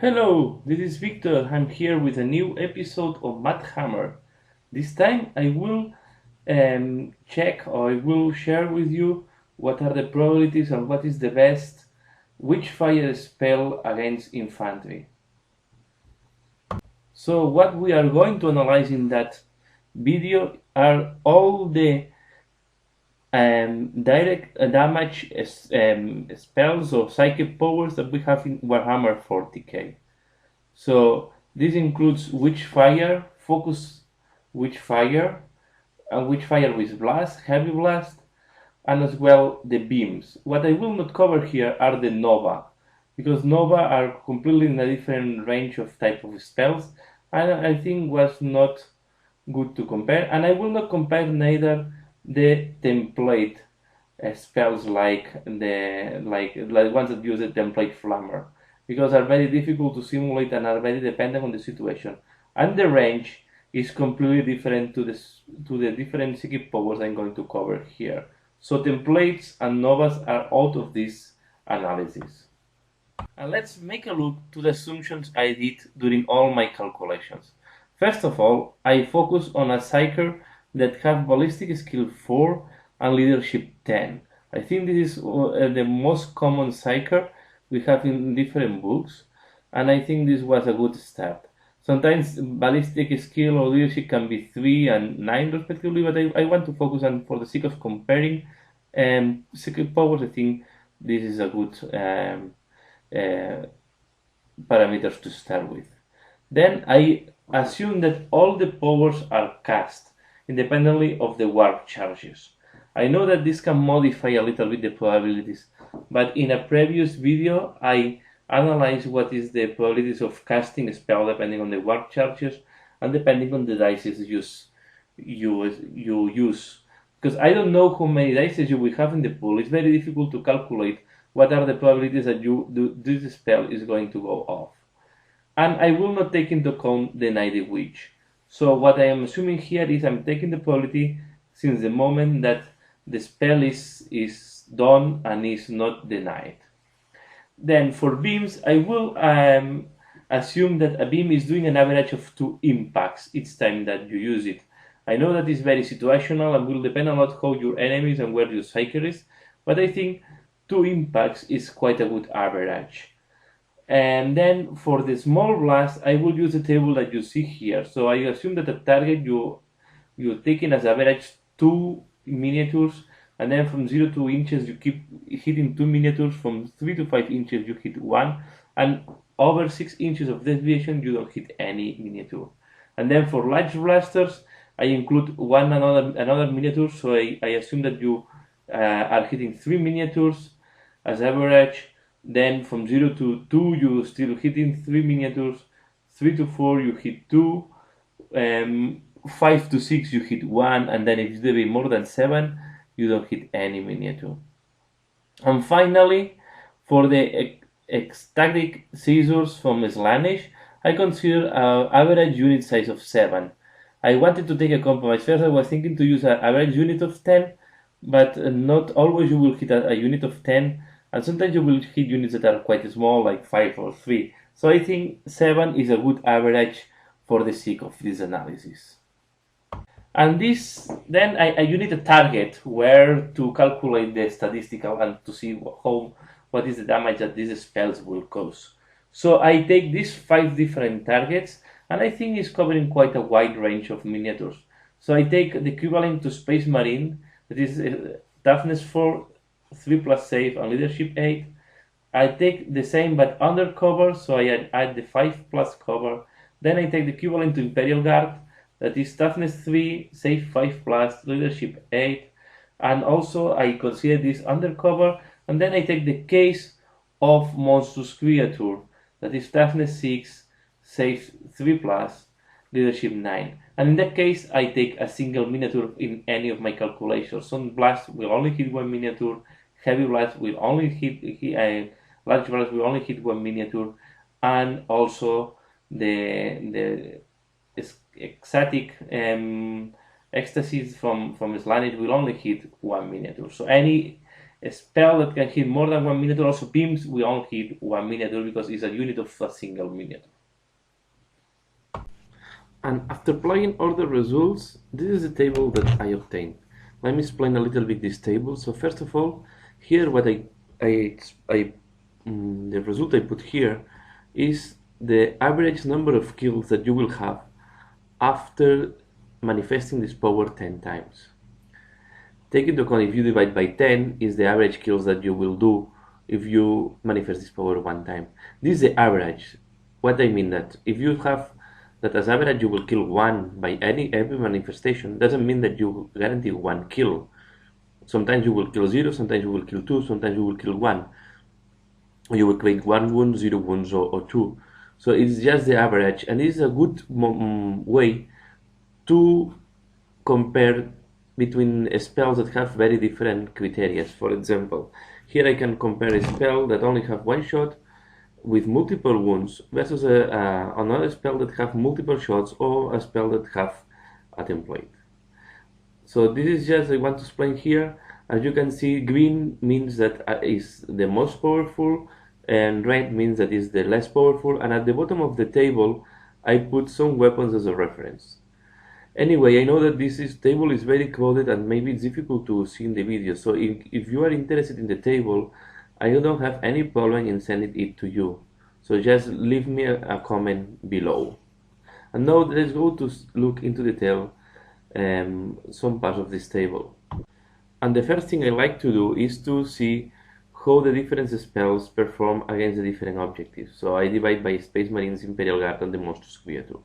Hello, this is Victor. I'm here with a new episode of Warhammer. This time I will check or I will share with you what are the probabilities and what is the best witchfire spell against infantry. So what we are going to analyze in that video are all the direct damage spells or psychic powers that we have in Warhammer 40k. So this includes Witchfire, Focus Witchfire, and Witchfire with Blast, Heavy Blast, and as well the beams. What I will not cover here are the Nova, because Nova are completely in a different range of type of spells, and I think was not good to compare. And I will not compare neither the template spells like the ones that use the template Flammer, because are very difficult to simulate and are very dependent on the situation. And the range is completely different to the different psychic powers I'm going to cover here. So templates and novas are out of this analysis. And let's make a look to the assumptions I did during all my calculations. First of all, I focus on a psyker that have ballistic skill 4 and leadership 10. I think this is the most common psyker we have in different books, and I think this was a good start. Sometimes ballistic skill or leadership can be 3 and 9 respectively, but I want to focus on, for the sake of comparing psychic powers, I think this is a good parameters to start with. Then I assume that all the powers are cast independently of the warp charges. I know that this can modify a little bit the probabilities, but in a previous video I analyzed what is the probabilities of casting a spell depending on the warp charges and depending on the dices you use. Because I don't know how many dices you will have in the pool, it's very difficult to calculate what are the probabilities that this spell is going to go off. And I will not take into account the Night Witch. So what I am assuming here is I'm taking the probability since the moment that the spell is done and is not denied. Then for beams, I will assume that a beam is doing an average of 2 impacts each time that you use it. I know that is very situational and will depend a lot how your enemies and where your psyker is, but I think 2 impacts is quite a good average. And then for the small blast, I will use the table that you see here. So I assume that the target you're taking as average 2 miniatures, and then from 0 to 2 inches you keep hitting 2 miniatures, from 3 to 5 inches you hit 1, and over 6 inches of deviation you don't hit any miniature. And then for large blasters, I include another miniature, so I assume that you are hitting 3 miniatures as average. Then from 0 to 2 you still hitting 3 miniatures, 3 to 4 you hit 2, 5 to 6 you hit 1, and then if there be more than 7 you don't hit any miniature. And finally, for the ecstatic scissors from Slaanesh, I consider an average unit size of 7. I wanted to take a compromise. First I was thinking to use an average unit of 10, but not always you will hit a unit of 10, and sometimes you will hit units that are quite small, like 5 or 3. So I think 7 is a good average for the sake of this analysis. And this, then you need a target where to calculate the statistical and to see what is the damage that these spells will cause. So I take these 5 different targets, and I think it's covering quite a wide range of miniatures. So I take the equivalent to Space Marine, that is toughness 4, 3 plus save, and leadership 8. I take the same but undercover, so I add the 5 plus cover. Then I take the equivalent to Imperial Guard, that is toughness 3, save 5 plus, leadership 8. And also I consider this undercover, and then I take the case of monstrous creature, that is toughness 6, save 3 plus, leadership 9. And in that case I take a single miniature in any of my calculations. Some blast will only hit 1 miniature, heavy blast will only hit large blast will only hit 1 miniature, and also the ecstatic ecstasies from Slaanesh will only hit 1 miniature. So any a spell that can hit more than one miniature. Also, beams we only hit one miniature because it's a unit of a single miniature. And after plugging all the results, this is the table that I obtained. Let me explain a little bit this table. So first of all, here what the result I put here is the average number of kills that you will have after manifesting this power 10 times. Take into account if you divide by 10 is the average kills that you will do if you manifest this power one time. This is the average. What I mean that if you have that as average you will kill one by every manifestation, doesn't mean that you guarantee one kill. Sometimes you will kill 0, sometimes you will kill 2, sometimes you will kill 1. You will create 1 wound, 0 wounds, or 2. So it's just the average, and it is a good way to compare between spells that have very different criteria. For example, here I can compare a spell that only have one shot with multiple wounds versus another spell that have multiple shots, or a spell that have a template. So this is just I want to explain here. As you can see, green means that is the most powerful, and red means that is the less powerful, and at the bottom of the table I put some weapons as a reference. Anyway, I know that this table is very crowded and maybe it's difficult to see in the video, so if you are interested in the table, I don't have any problem in sending it to you. So just leave me a comment below. And now let's go to look into detail some parts of this table. And the first thing I like to do is to see how the different spells perform against the different objectives. So I divide by Space Marines, Imperial Guard, and the Monstrous Creature.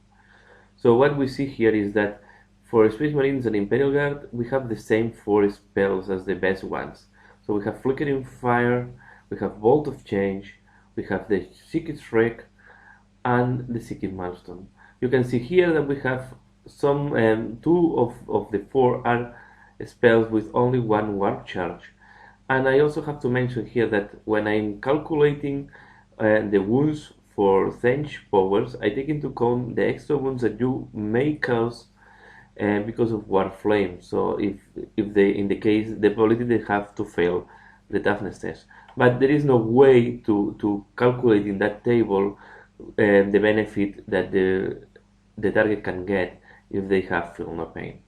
So what we see here is that for Space Marines and Imperial Guard, we have the same 4 spells as the best ones. So we have Flickering Fire, we have Bolt of Change, we have the Secret Wreck, and the Secret Milestone. You can see here that we have some 2 of the 4 are spells with only 1 warp charge. And I also have to mention here that when I'm calculating the wounds for Thench powers, I take into account the extra wounds that you may cause because of War Flame. So if they, in the case, the probability they have to fail the toughness test. But there is no way to calculate in that table the benefit that the target can get if they have Feel No Pain.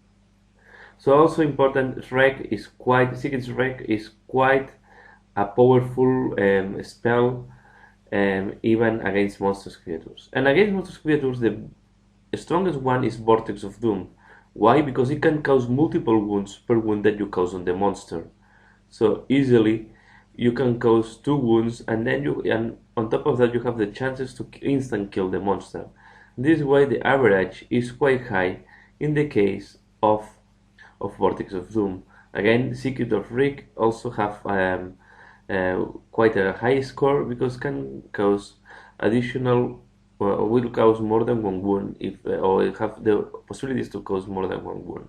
So also important, Secret Wreck is quite a powerful spell even against monstrous creatures. And against monstrous creatures, the strongest one is Vortex of Doom. Why? Because it can cause multiple wounds per wound that you cause on the monster. So easily you can cause 2 wounds, and then on top of that you have the chances to instant kill the monster. This way the average is quite high in the case of Vortex of Doom. Again, Secret of Rick also have quite a high score because can cause additional, will cause more than 1 wound if or have the possibilities to cause more than 1 wound.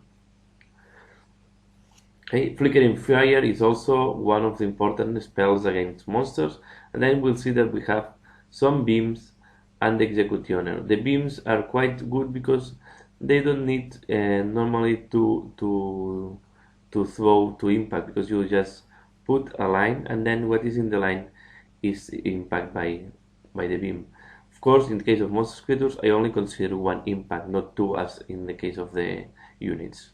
Okay, Flickering Fire is also one of the important spells against monsters, and then we'll see that we have some beams and the Executioner. The beams are quite good because they don't need normally to throw to impact, because you just put a line and then what is in the line is impact by the beam. Of course, in the case of monster creatures, I only consider 1 impact, not 2 as in the case of the units.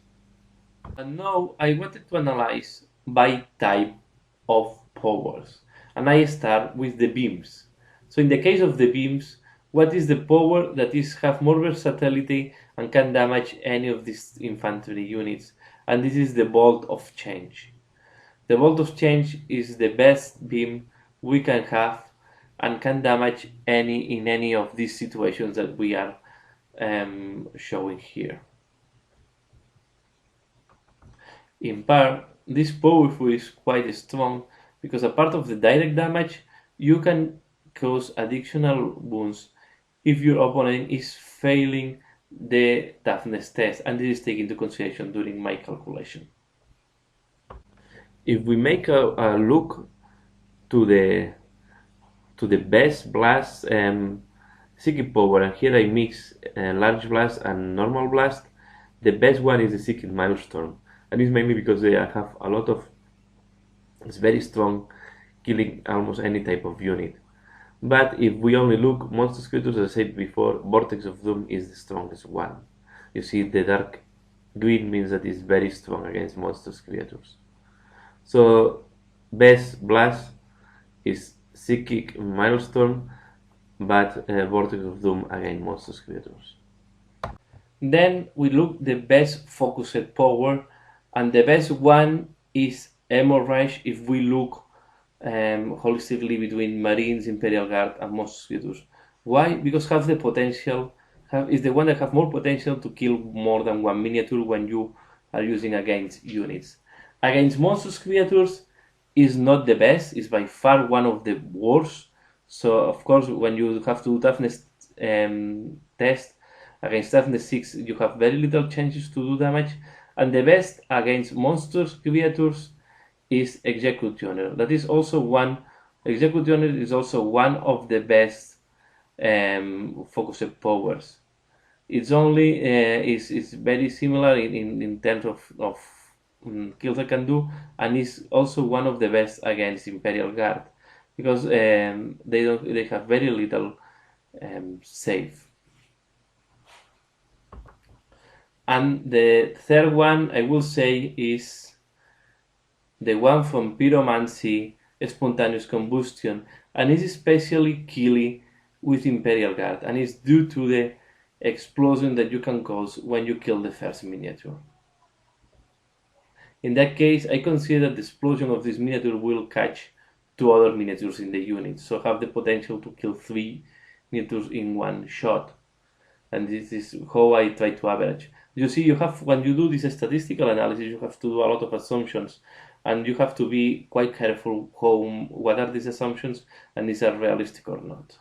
And now I wanted to analyze by type of powers, and I start with the beams. So in the case of the beams, what is the power that have more versatility and can damage any of these infantry units? And this is the Bolt of Change. The Bolt of Change is the best beam we can have and can damage in any of these situations that we are showing here. In part, this powerful is quite strong because apart of the direct damage, you can cause additional wounds if your opponent is failing the toughness test, and this is taken into consideration during my calculation. If we make a look to the best blast Secret power, and here I mix large blast and normal blast, the best one is the Secret Milestone, and it's mainly because they have a lot of It's very strong, killing almost any type of unit. But if we only look monsters creatures, as I said before, Vortex of Doom is the strongest one. You see, the dark green means that it's very strong against monsters creatures. So best blast is Psychic Milestone, but Vortex of Doom against monsters creatures. Then we look the best focused power, and the best one is Hemorrhage if we look holistically between Marines, Imperial Guard, and monsters creatures. Why? Because has the potential, is the one that have more potential to kill more than one miniature when you are using against units. Against monsters creatures is not the best, is by far one of the worst. So of course when you have to do toughness test against toughness 6, you have very little chances to do damage, and the best against monsters creatures is Executioner. That is also one. Executioner is also one of the best focused powers. It's only is very similar in terms of kills I can do, and is also one of the best against Imperial Guard because they have very little save. And the third one I will say is the one from Pyromancy, Spontaneous Combustion, and is especially killy with Imperial Guard, and it's due to the explosion that you can cause when you kill the first miniature. In that case, I consider that the explosion of this miniature will catch 2 other miniatures in the unit, so have the potential to kill 3 miniatures in one shot. And this is how I try to average. You see, you have, when you do this statistical analysis, you have to do a lot of assumptions, and you have to be quite careful what are these assumptions and these are realistic or not.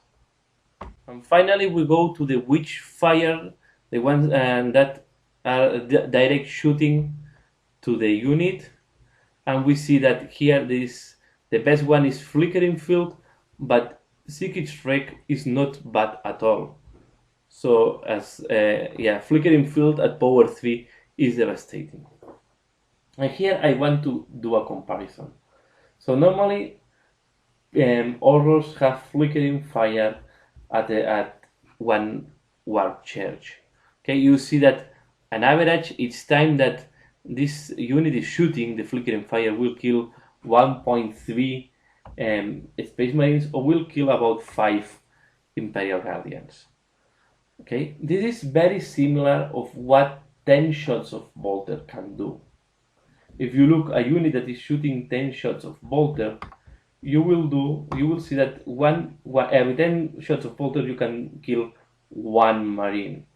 And finally, we go to the Witch Fire, the ones that are direct shooting to the unit, and we see that here the best one is Flickering Field, but Psychic Wreck is not bad at all. So as Flickering Field at power 3 is devastating. And here I want to do a comparison. So normally horrors have Flickering Fire at one warp charge. Okay, you see that an average each time that this unit is shooting, the Flickering Fire will kill 1.3 Space Marines, or will kill about 5 Imperial Guardians. Okay, this is very similar of what 10 shots of Bolter can do. If you look a unit that is shooting 10 shots of Bolter, you will see that every 10 shots of Bolter you can kill 1 Marine.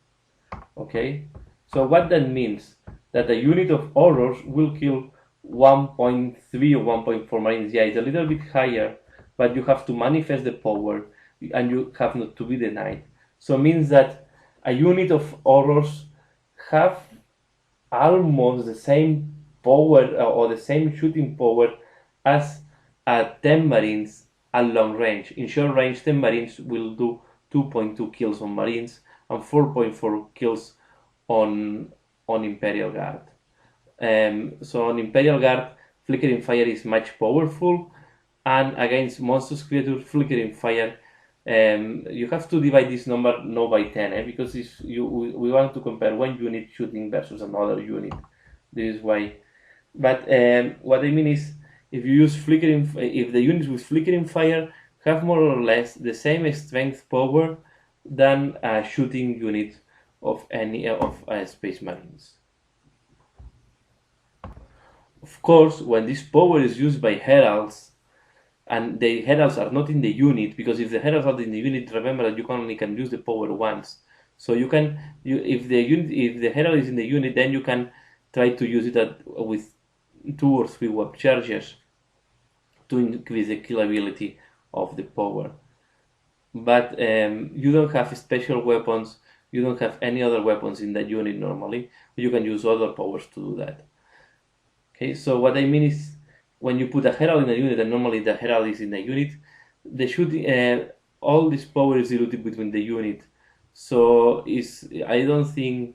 Okay, so what that means, that a unit of horrors will kill 1.3 or 1.4 Marines. Yeah, it's a little bit higher, but you have to manifest the power and you have not to be denied. So it means that a unit of horrors have almost the same power or the same shooting power as 10 Marines at long range. In short range, 10 Marines will do 2.2 kills on Marines and 4.4 kills on Imperial Guard. So on Imperial Guard, Flickering Fire is much powerful, and against monsters creatures, Flickering Fire, you have to divide this number no by 10, because we want to compare one unit shooting versus another unit. This is why. But what I mean is, if you use if the units with Flickering Fire have more or less the same strength power than a shooting unit of any of Space Marines. Of course, when this power is used by heralds, and the heralds are not in the unit, because if the heralds are in the unit, remember that you only can use the power once. So if the herald is in the unit, then you can try to use it with 2 or 3 warp charges to increase the killability of the power. But you don't have special weapons, you don't have any other weapons in that unit normally. You can use other powers to do that. Okay, so what I mean is, when you put a herald in a unit, and normally the herald is in a unit, the shooting, all this power is diluted between the unit. So I don't think,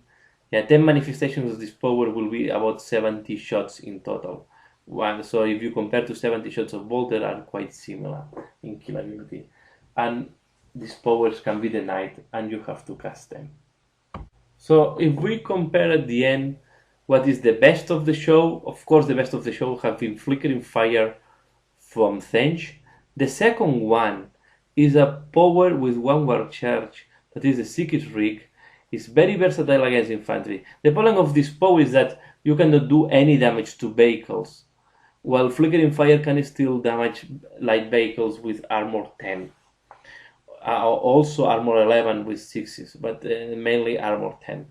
10 manifestations of this power will be about 70 shots in total. one. So if you compare to 70 shots of bolt, they are quite similar in killability. And these powers can be denied, and you have to cast them. So if we compare at the end what is the best of the show, of course the best of the show have been Flickering Fire from Thench. The second one is a power with one word charge, that is the Psychic Rig. It's very versatile against infantry. The problem of this power is that you cannot do any damage to vehicles, while Flickering Fire can still damage light vehicles with armor 10. Also armor 11 with 6s, but mainly armor 10.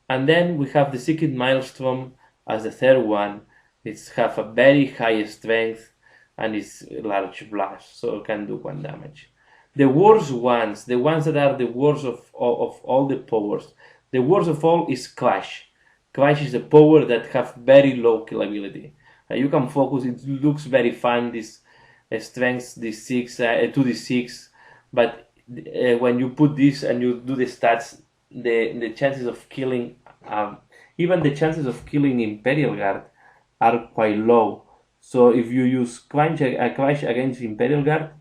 And then we have the Secret Maelstrom as the third one. It's have a very high strength and it's large blast, so it can do 1 damage. The worst ones, the ones that are the worst of all the powers, the worst of all is Clash. Clash is a power that have very low killability. You can focus, it looks very fun, this strength, this 6, 2d6, but when you put this and you do the stats, the chances of killing, even the chances of killing Imperial Guard are quite low. So if you use Clash against Imperial Guard,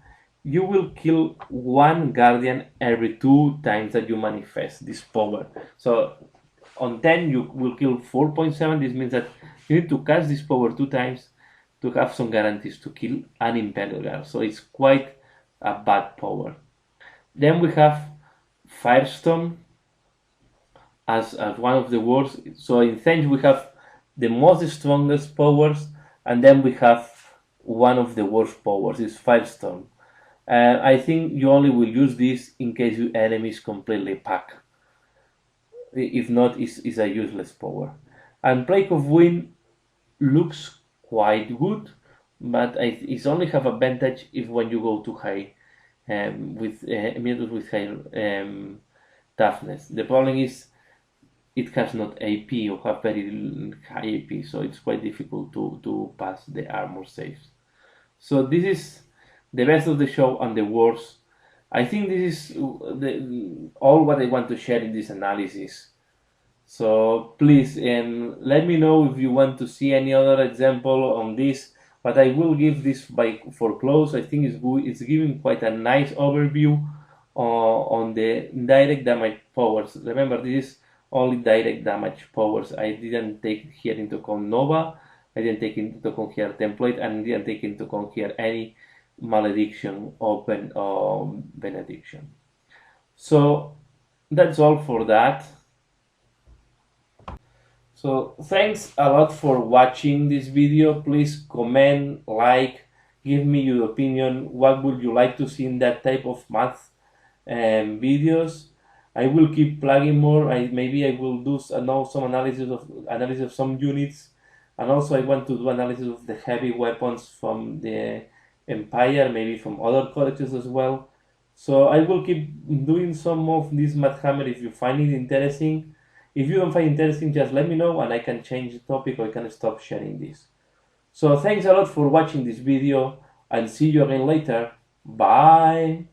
you will kill 1 Guardian every 2 times that you manifest this power. So on 10 you will kill 4.7. This means that you need to cast this power 2 times to have some guarantees to kill an Imperial Guard. So it's quite a bad power. Then we have Firestorm as one of the worst. So in Thench we have the most strongest powers, and then we have one of the worst powers, is Firestorm. I think you only will use this in case your enemy is completely packed. If not, it's a useless power. And Plague of Wind looks quite good, but it only have advantage if when you go too high with miniatures with high toughness. The problem is it has not AP or have very high AP, so it's quite difficult to pass the armor saves. So this is the best of the show and the worst. I think this is all what I want to share in this analysis. So please let me know if you want to see any other example on this, but I will give this for close. I think it's good. It's giving quite a nice overview on the direct damage powers. Remember, this is only direct damage powers. I didn't take here into account Nova, I didn't take into account here template, and didn't take into account here any malediction, open, or benediction. So that's all for that. So thanks a lot for watching this video. Please comment, like, give me your opinion. What would you like to see in that type of math videos? I will keep plugging more. Maybe I will do some analysis of some units, and also I want to do analysis of the heavy weapons from the Empire, maybe from other codexes as well. So I will keep doing some of this Madhammer if you find it interesting. If you don't find it interesting, just let me know and I can change the topic or I can stop sharing this. So thanks a lot for watching this video and see you again later. Bye!